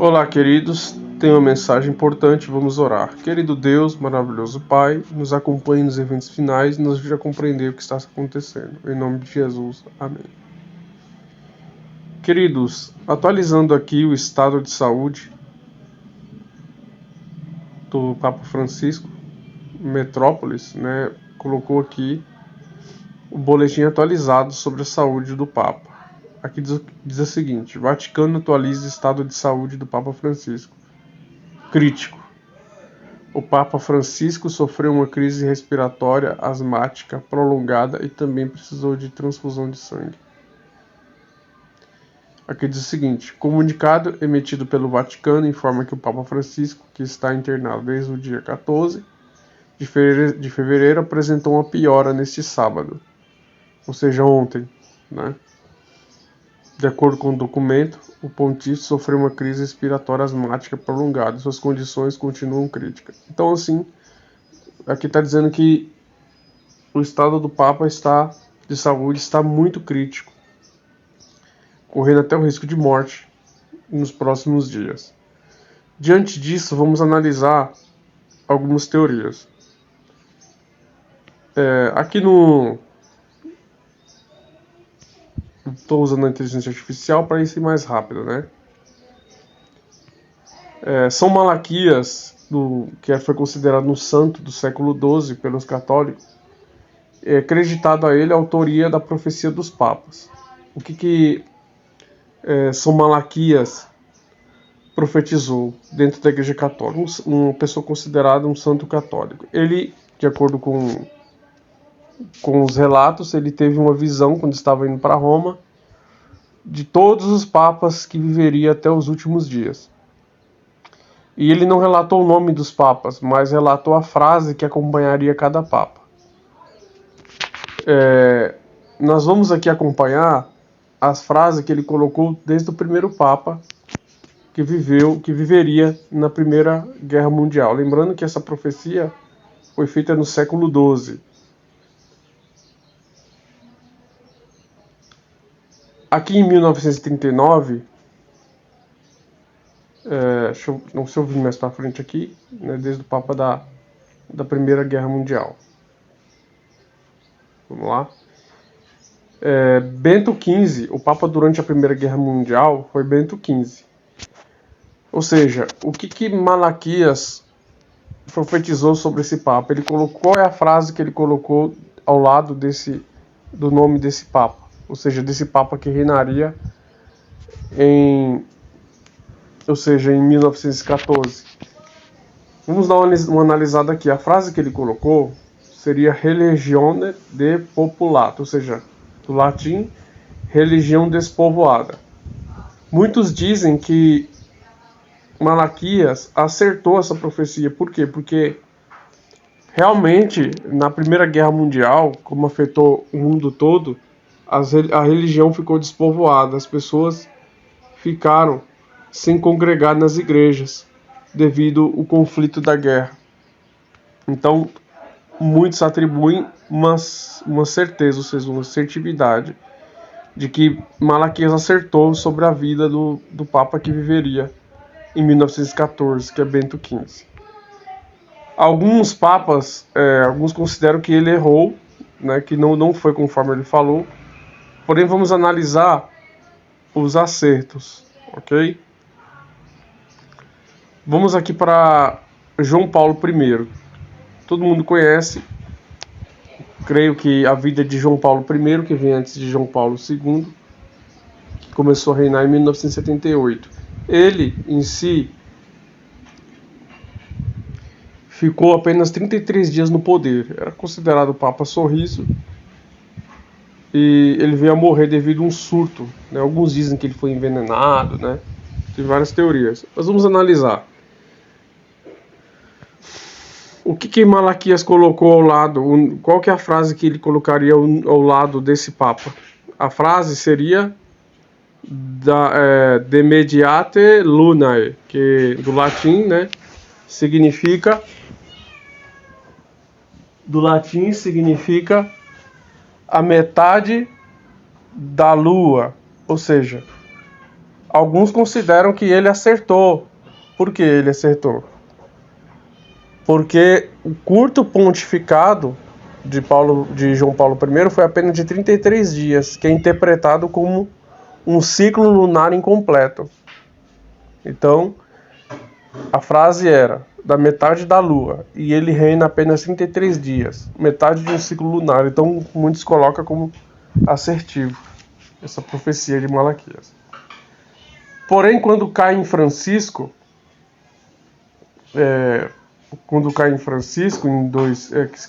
Olá, queridos, tenho uma mensagem importante, vamos orar. Querido Deus, maravilhoso Pai, nos acompanhe nos eventos finais e nos ajude a compreender o que está acontecendo. Em nome de Jesus, amém. Queridos, atualizando aqui o estado de saúde do Papa Francisco, Metrópolis, colocou aqui o boletim atualizado sobre a saúde do Papa. Aqui diz o seguinte: Vaticano atualiza o estado de saúde do Papa Francisco. Crítico. O Papa Francisco sofreu uma crise respiratória asmática prolongada e também precisou de transfusão de sangue. Aqui diz o seguinte: comunicado emitido pelo Vaticano informa que o Papa Francisco, que está internado desde o dia 14 de fevereiro, apresentou uma piora neste sábado, ou seja, ontem, De acordo com o documento, o pontífice sofreu uma crise respiratória asmática prolongada e suas condições continuam críticas. Então, assim, aqui está dizendo que o estado do Papa de saúde está muito crítico, correndo até o risco de morte nos próximos dias. Diante disso, vamos analisar algumas teorias. Aqui estou usando a inteligência artificial para ir ser mais rápido, São Malaquias, que foi considerado um santo do século XII pelos católicos, é acreditado a ele a autoria da profecia dos papas. O que São Malaquias profetizou dentro da Igreja Católica? Uma pessoa considerada um santo católico. Ele, de acordo com os relatos, ele teve uma visão quando estava indo para Roma de todos os papas que viveria até os últimos dias. E ele não relatou o nome dos papas, mas relatou a frase que acompanharia cada papa. Nós vamos aqui acompanhar as frases que ele colocou desde o primeiro papa que viveria na Primeira Guerra Mundial. Lembrando que essa profecia foi feita no século XII. Aqui em 1939, deixa eu vir mais para frente aqui, desde o Papa da Primeira Guerra Mundial. Vamos lá. Bento XV, o Papa durante a Primeira Guerra Mundial foi Bento XV. Ou seja, o que Malaquias profetizou sobre esse Papa? Qual é a frase que ele colocou ao lado do nome desse Papa? Ou seja, desse Papa que reinaria em 1914. Vamos dar uma analisada aqui. A frase que ele colocou seria religione depopulata, ou seja, do latim, religião despovoada. Muitos dizem que Malaquias acertou essa profecia. Por quê? Porque realmente, na Primeira Guerra Mundial, como afetou o mundo todo, a religião ficou despovoada, as pessoas ficaram sem congregar nas igrejas devido ao conflito da guerra. Então, muitos atribuem uma certeza, ou seja, uma assertividade de que Malaquias acertou sobre a vida do Papa que viveria em 1914, que é Bento XV. Alguns papas, alguns consideram que ele errou, que não foi conforme ele falou. Porém, vamos analisar os acertos, ok? Vamos aqui para João Paulo I. Todo mundo conhece, creio que a vida de João Paulo I, que vem antes de João Paulo II, que começou a reinar em 1978. Ele, em si, ficou apenas 33 dias no poder. Era considerado o Papa Sorriso. E ele veio a morrer devido a um surto. Alguns dizem que ele foi envenenado, Tem várias teorias. Mas vamos analisar. O que Malaquias colocou ao lado? Qual que é a frase que ele colocaria ao lado desse Papa? A frase seria de mediate lunae, que do latim, significa a metade da lua, ou seja, Alguns consideram que ele acertou. Por que ele acertou? Porque o curto pontificado de João Paulo I foi apenas de 33 dias, que é interpretado como um ciclo lunar incompleto. Então, a frase era da metade da lua, e ele reina apenas 33 dias, metade de um ciclo lunar. Então, muitos colocam como assertivo essa profecia de Malaquias. Porém, quando cai em Francisco,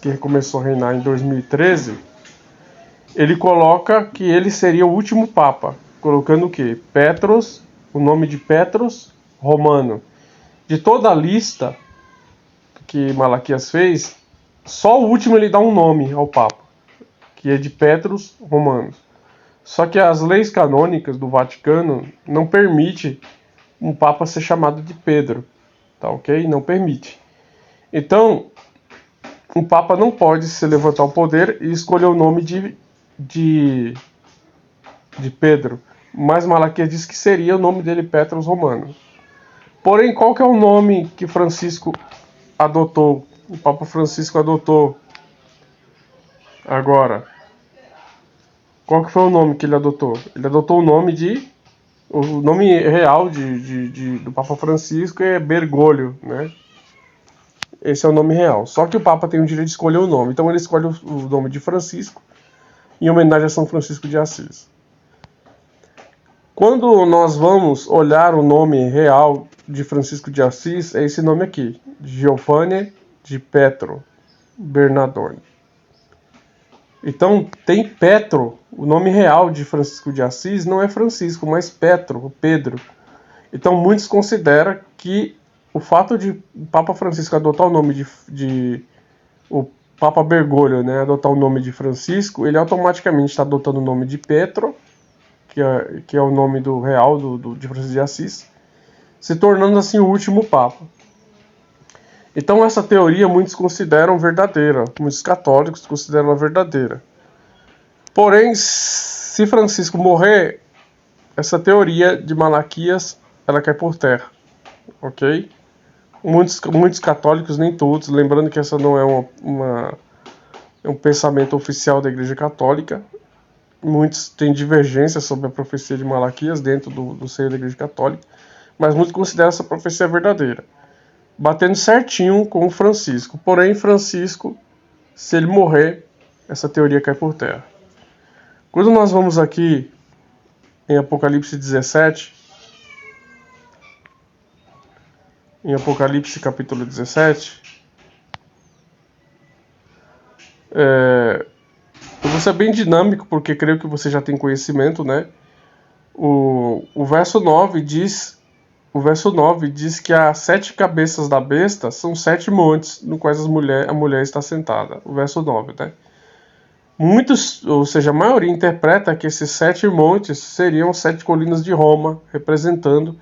que começou a reinar em 2013, ele coloca que ele seria o último papa, colocando o quê? Petros, o nome de Petros Romano. De toda a lista que Malaquias fez, só o último ele dá um nome ao papa, que é de Petros Romanos. Só que as leis canônicas do Vaticano não permitem um papa ser chamado de Pedro, tá ok? Não permite. Então, um papa não pode se levantar ao poder e escolher o nome de Pedro. Mas Malaquias diz que seria o nome dele Petros Romano. Porém, qual que é o nome que Francisco adotou? O Papa Francisco adotou agora. Qual que foi o nome que ele adotou? Ele adotou o nome o nome real do Papa Francisco é Bergoglio, né? Esse é o nome real. Só que o Papa tem o direito de escolher o nome. Então ele escolhe o nome de Francisco em homenagem a São Francisco de Assis. Quando nós vamos olhar o nome real de Francisco de Assis, é esse nome aqui, Giovanni de Petro Bernardone. Então tem Petro, o nome real de Francisco de Assis não é Francisco, mas Petro, Pedro. Então muitos consideram que o fato de o Papa Francisco adotar o nome o Papa Bergoglio, né, adotar o nome de Francisco, ele automaticamente está adotando o nome de Petro, que é o nome do real de Francisco de Assis, se tornando assim o último Papa. Então essa teoria muitos consideram verdadeira, muitos católicos consideram ela verdadeira. Porém, se Francisco morrer, essa teoria de Malaquias ela cai por terra, ok? Muitos católicos, nem todos, lembrando que essa não é um pensamento oficial da Igreja Católica. Muitos têm divergência sobre a profecia de Malaquias dentro do seio da Igreja Católica, mas muitos consideram essa profecia verdadeira, batendo certinho com o Francisco. Porém, Francisco, se ele morrer, essa teoria cai por terra. Quando nós vamos aqui em Apocalipse 17, em Apocalipse capítulo 17, eu vou ser bem dinâmico, porque creio que você já tem conhecimento, né? O verso 9 diz que as 7 cabeças da besta são 7 montes no quais a mulher está sentada. O verso 9, né? Muitos, ou seja, a maioria interpreta que esses 7 montes seriam 7 colinas de Roma, representando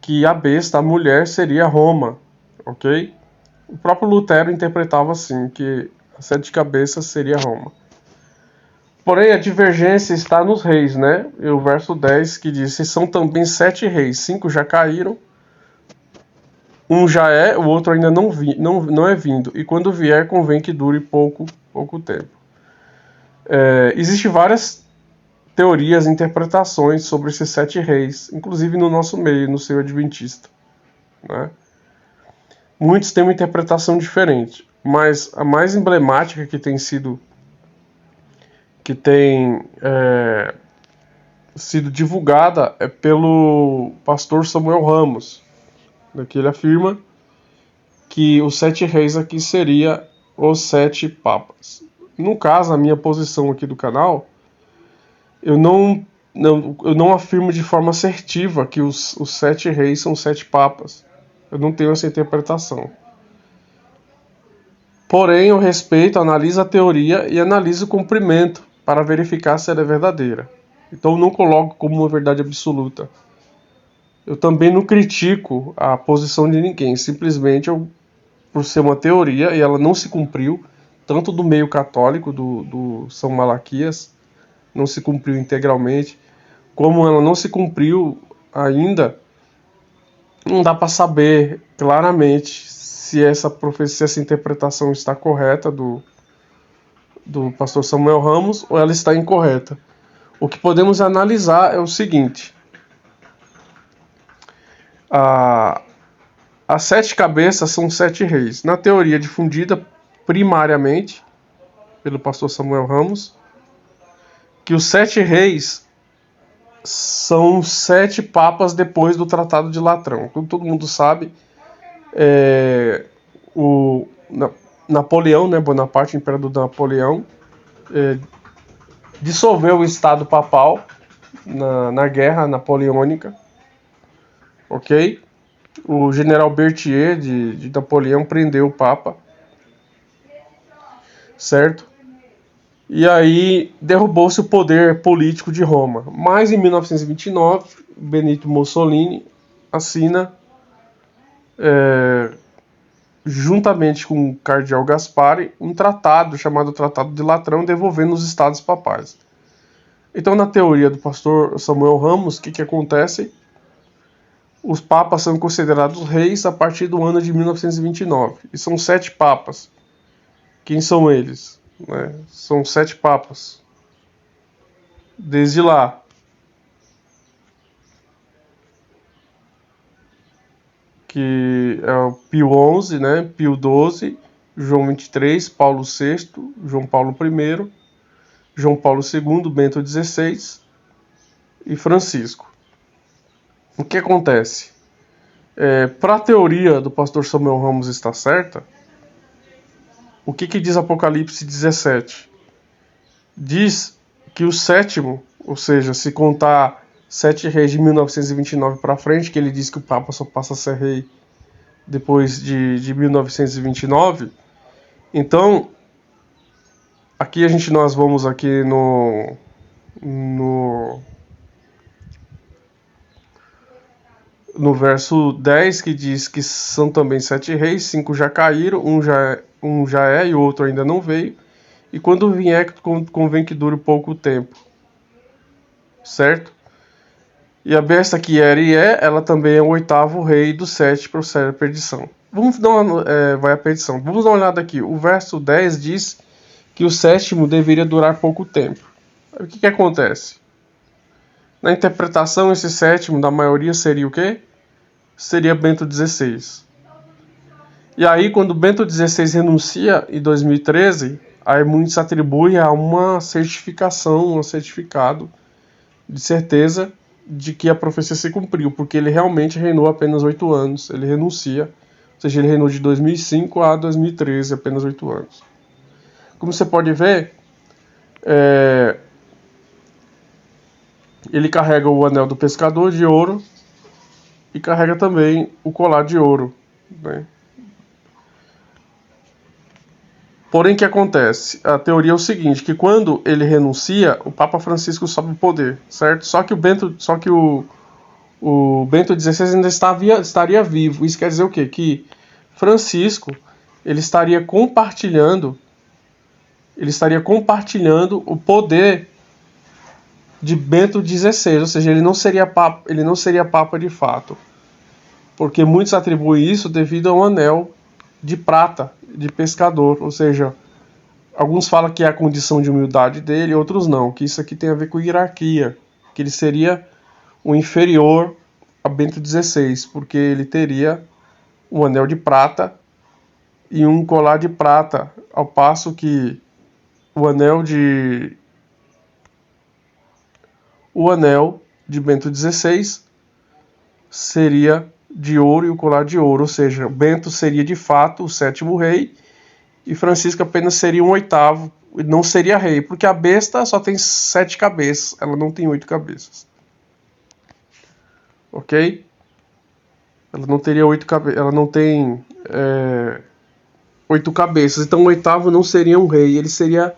que a besta, a mulher, seria Roma, ok? O próprio Lutero interpretava assim, que as 7 cabeças seria Roma. Porém, a divergência está nos reis, né? E o verso 10 que diz: são também 7 reis, 5 já caíram, um já é, o outro ainda não é vindo, e quando vier convém que dure pouco tempo. Existem várias teorias e interpretações sobre esses 7 reis, inclusive no nosso meio, no seio adventista, né? Muitos têm uma interpretação diferente, mas a mais emblemática que tem sido divulgada é pelo pastor Samuel Ramos, que ele afirma que os 7 reis aqui seria os 7 papas. No caso, a minha posição aqui do canal, eu não afirmo de forma assertiva que os 7 reis são 7 papas. Eu não tenho essa interpretação. Porém, eu respeito, analiso a teoria e analiso o cumprimento para verificar se ela é verdadeira. Então, eu não coloco como uma verdade absoluta. Eu também não critico a posição de ninguém. Simplesmente, por ser uma teoria e ela não se cumpriu, tanto do meio católico, do São Malaquias, não se cumpriu integralmente, como ela não se cumpriu ainda não dá para saber claramente se essa profecia, essa interpretação está correta do pastor Samuel Ramos ou ela está incorreta. O que podemos analisar é o seguinte: as 7 cabeças são 7 reis. Na teoria difundida primariamente pelo pastor Samuel Ramos, que os 7 reis são 7 papas depois do Tratado de Latrão. Como todo mundo sabe, Napoleão, né, Bonaparte, o imperador Napoleão, dissolveu o Estado papal na Guerra Napoleônica, ok? O general Berthier de Napoleão prendeu o Papa, certo? E aí derrubou-se o poder político de Roma. Mas em 1929, Benito Mussolini assina, juntamente com o cardeal Gaspari, um tratado chamado Tratado de Latrão, devolvendo os estados papais. Então, na teoria do pastor Samuel Ramos, o que acontece? Os papas são considerados reis a partir do ano de 1929. E são 7 papas. Quem são eles? São 7 papas. Desde lá. Que é o Pio XI, né? Pio XII, João XXIII, Paulo VI, João Paulo I, João Paulo II, Bento XVI e Francisco. O que acontece? Para a teoria do pastor Samuel Ramos estar certa, o que diz Apocalipse 17? Diz que o sétimo, ou seja, se contar 7 reis de 1929 para frente, que ele diz que o Papa só passa a ser rei depois de 1929, então aqui nós vamos aqui no verso 10, que diz que são também 7 reis, 5 já caíram, um já é e o outro ainda não veio, e quando vier convém que dure pouco tempo, certo? E a besta que era e ela também é o 8º rei do 7 procede a perdição. Vai a perdição. Vamos dar uma olhada aqui. O verso 10 diz que o 7º deveria durar pouco tempo. O que acontece? Na interpretação, esse 7º da maioria seria o quê? Seria Bento XVI. E aí, quando Bento XVI renuncia em 2013, aí muitos atribuem a uma certificação, um certificado de certeza de que a profecia se cumpriu, porque ele realmente reinou apenas 8 anos. Ele renuncia, ou seja, ele reinou de 2005 a 2013, apenas 8 anos. Como você pode ver, ele carrega o anel do pescador de ouro e carrega também o colar de ouro, né? Porém, o que acontece? A teoria é o seguinte, que quando ele renuncia, o Papa Francisco sobe o poder, certo? Só que o Bento XVI ainda estaria vivo. Isso quer dizer o quê? Que Francisco ele estaria compartilhando o poder de Bento XVI, ou seja, ele não seria papa de fato, porque muitos atribuem isso devido ao anel de prata de pescador, ou seja, alguns falam que é a condição de humildade dele, outros não, que isso aqui tem a ver com hierarquia, que ele seria o inferior a Bento XVI, porque ele teria um anel de prata e um colar de prata, ao passo que o anel de Bento XVI seria de ouro e o colar de ouro, ou seja, Bento seria de fato o 7º rei e Francisco apenas seria um 8º, não seria rei, porque a besta só tem 7 cabeças, ela não tem 8 cabeças, ok? Ela não teria 8 cabeças, ela não tem 8 cabeças, então o 8º não seria um rei, ele seria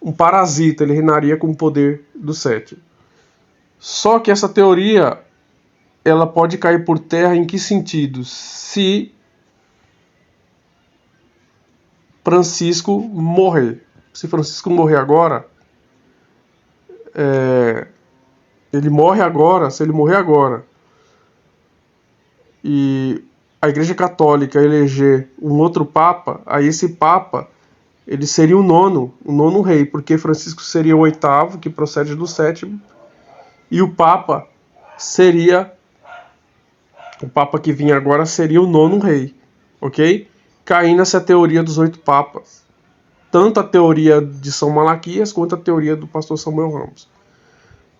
um parasita, ele reinaria com o poder do 7. Só que essa teoria ela pode cair por terra em que sentido? Se Francisco morrer. Se Francisco morrer agora, se ele morrer agora, e a Igreja Católica eleger um outro Papa, aí esse Papa ele seria o nono rei, porque Francisco seria o oitavo, que procede do sétimo, e o Papa que vinha agora seria o nono rei, ok? Caindo essa teoria dos 8 papas, tanto a teoria de São Malaquias quanto a teoria do pastor Samuel Ramos.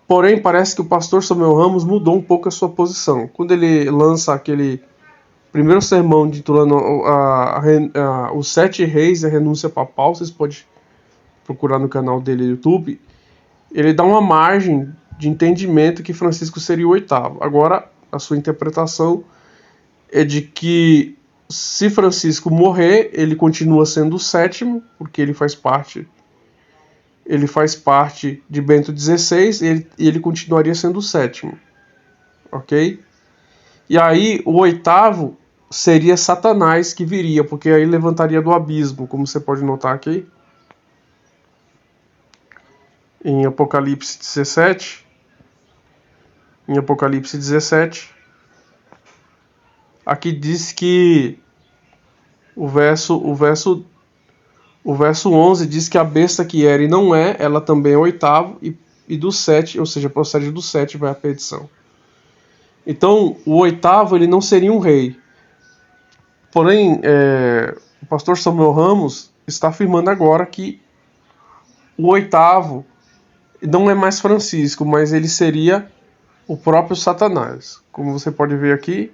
Porém, parece que o pastor Samuel Ramos mudou um pouco a sua posição. Quando ele lança aquele primeiro sermão titulando Os 7 Reis e a Renúncia Papal, vocês podem procurar no canal dele no YouTube, ele dá uma margem de entendimento que Francisco seria o oitavo. Agora, a sua interpretação é de que se Francisco morrer, ele continua sendo o sétimo, porque ele faz parte de Bento XVI e ele continuaria sendo o sétimo, ok? E aí o oitavo seria Satanás que viria, porque aí levantaria do abismo, como você pode notar aqui em Apocalipse 17. Em Apocalipse 17, aqui diz que o verso 11 diz que a besta que era e não é, ela também é oitavo, e do 7, ou seja, procede do 7 vai a perdição. Então, o oitavo ele não seria um rei. Porém, o pastor Samuel Ramos está afirmando agora que o oitavo não é mais Francisco, mas ele seria o próprio Satanás. Como você pode ver aqui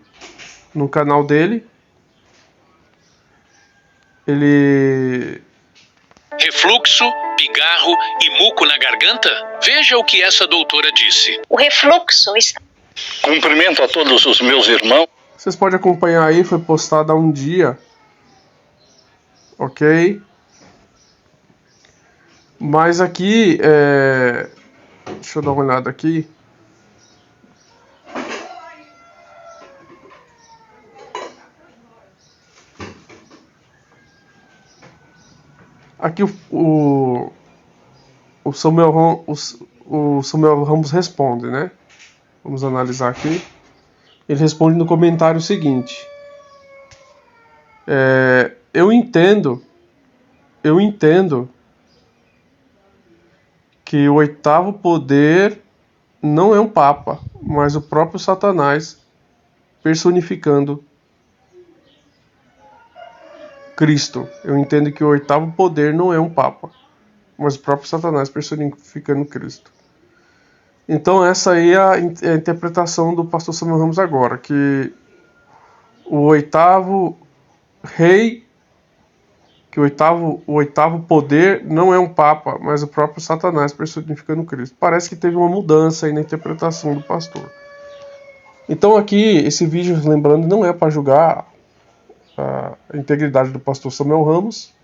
no canal dele, ele... Refluxo, pigarro e muco na garganta? Veja o que essa doutora disse. O refluxo está... Cumprimento a todos os meus irmãos. Vocês podem acompanhar aí, foi postado há um dia. Ok? Mas aqui, deixa eu dar uma olhada aqui. Aqui o Samuel Ramos responde, né? Vamos analisar aqui. Ele responde no comentário o seguinte: eu entendo que o oitavo poder não é um papa, mas o próprio Satanás personificando Cristo. Eu entendo que o oitavo poder não é um papa, mas o próprio Satanás personificando Cristo. Então essa aí é a interpretação do pastor Samuel Ramos agora, que o oitavo rei, que o oitavo poder não é um papa, mas o próprio Satanás personificando Cristo. Parece que teve uma mudança aí na interpretação do pastor. Então aqui, esse vídeo, lembrando, não é para julgar a integridade do pastor Samuel Ramos.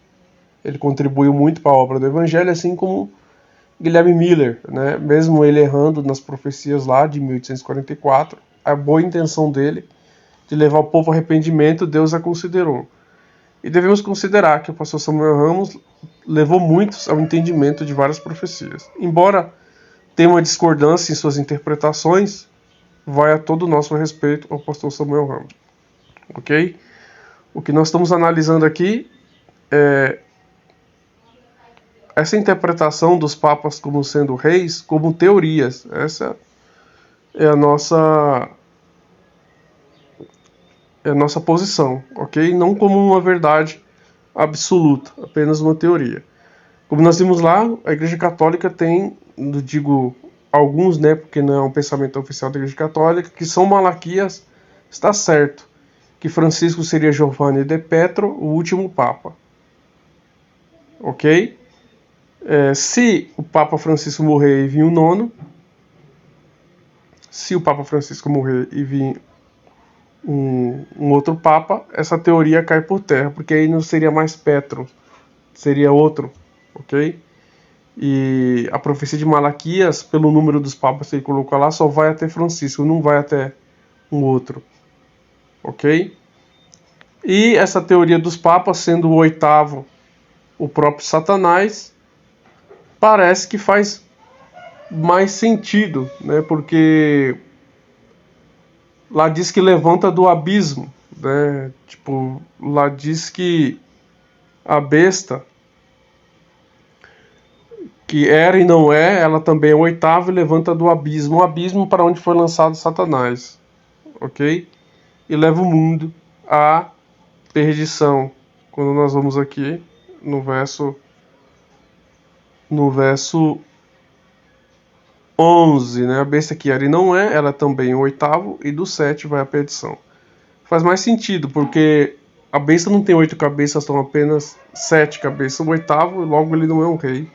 Ele contribuiu muito para a obra do Evangelho, assim como Guilherme Miller, né? Mesmo ele errando nas profecias lá de 1844, a boa intenção dele de levar o povo ao arrependimento, Deus a considerou. E devemos considerar que o pastor Samuel Ramos levou muitos ao entendimento de várias profecias. Embora tenha uma discordância em suas interpretações, vai a todo o nosso respeito ao pastor Samuel Ramos. Ok? O que nós estamos analisando aqui é essa interpretação dos papas como sendo reis, como teorias. Essa é a nossa posição, ok? Não como uma verdade absoluta, apenas uma teoria. Como nós vimos lá, a Igreja Católica tem, digo alguns, né, porque não é um pensamento oficial da Igreja Católica, que São Malaquias está certo, que Francisco seria Giovanni de Petro, o último Papa. Ok? Se o Papa Francisco morrer e vir o nono, se o Papa Francisco morrer e vir um outro Papa, essa teoria cai por terra, porque aí não seria mais Petro, seria outro, ok? E a profecia de Malaquias, pelo número dos papas que ele colocou lá, só vai até Francisco, não vai até um outro, ok? E essa teoria dos papas, sendo o oitavo o próprio Satanás, parece que faz mais sentido, né? Porque lá diz que levanta do abismo, né? Tipo, lá diz que a besta, que era e não é, ela também é o oitavo e levanta do abismo, o abismo para onde foi lançado Satanás, ok? E leva o mundo à perdição. Quando nós vamos aqui no verso 11, né? A besta que era e não é, ela também é o oitavo, e do 7 vai à perdição. Faz mais sentido, porque a besta não tem 8 cabeças, são apenas 7 cabeças. O oitavo, logo ele não é um rei.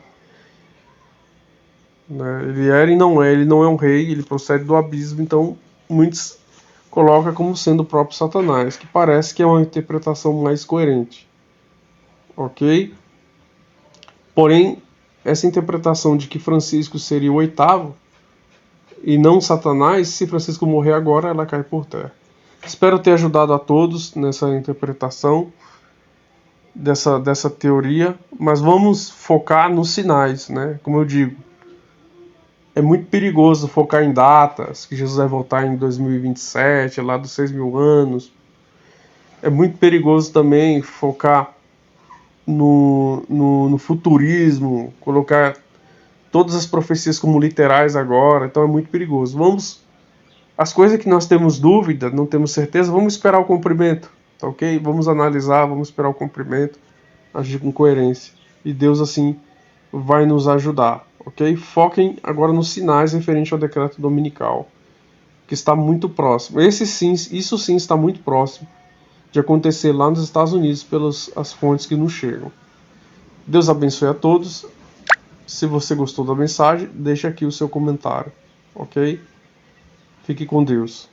Né? Ele era e não é, ele não é um rei, ele procede do abismo, então muitos colocam como sendo o próprio Satanás, que parece que é uma interpretação mais coerente. Ok? Porém, essa interpretação de que Francisco seria o oitavo e não Satanás, se Francisco morrer agora, ela cai por terra. Espero ter ajudado a todos nessa interpretação dessa teoria, mas vamos focar nos sinais, né? Como eu digo, é muito perigoso focar em datas, que Jesus vai voltar em 2027, lá dos 6.000 anos. É muito perigoso também focar no futurismo, colocar todas as profecias como literais agora, então é muito perigoso. As coisas que nós temos dúvida, não temos certeza, vamos esperar o cumprimento, tá ok? Vamos analisar, vamos esperar o cumprimento, agir com coerência. E Deus assim vai nos ajudar, ok? Foquem agora nos sinais referentes ao decreto dominical, que está muito próximo. Isso sim está muito próximo de acontecer lá nos Estados Unidos pelas as fontes que nos chegam. Deus abençoe a todos. Se você gostou da mensagem, deixe aqui o seu comentário, ok? Fique com Deus.